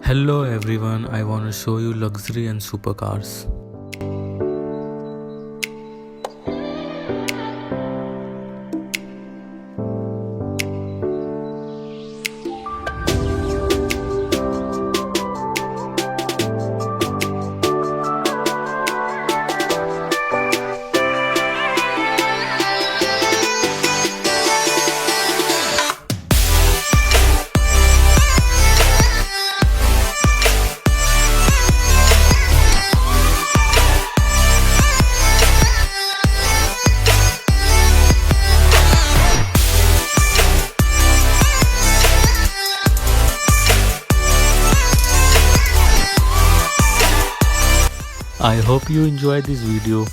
Hello everyone, I want to show you luxury and supercars. I hope you enjoyed this video.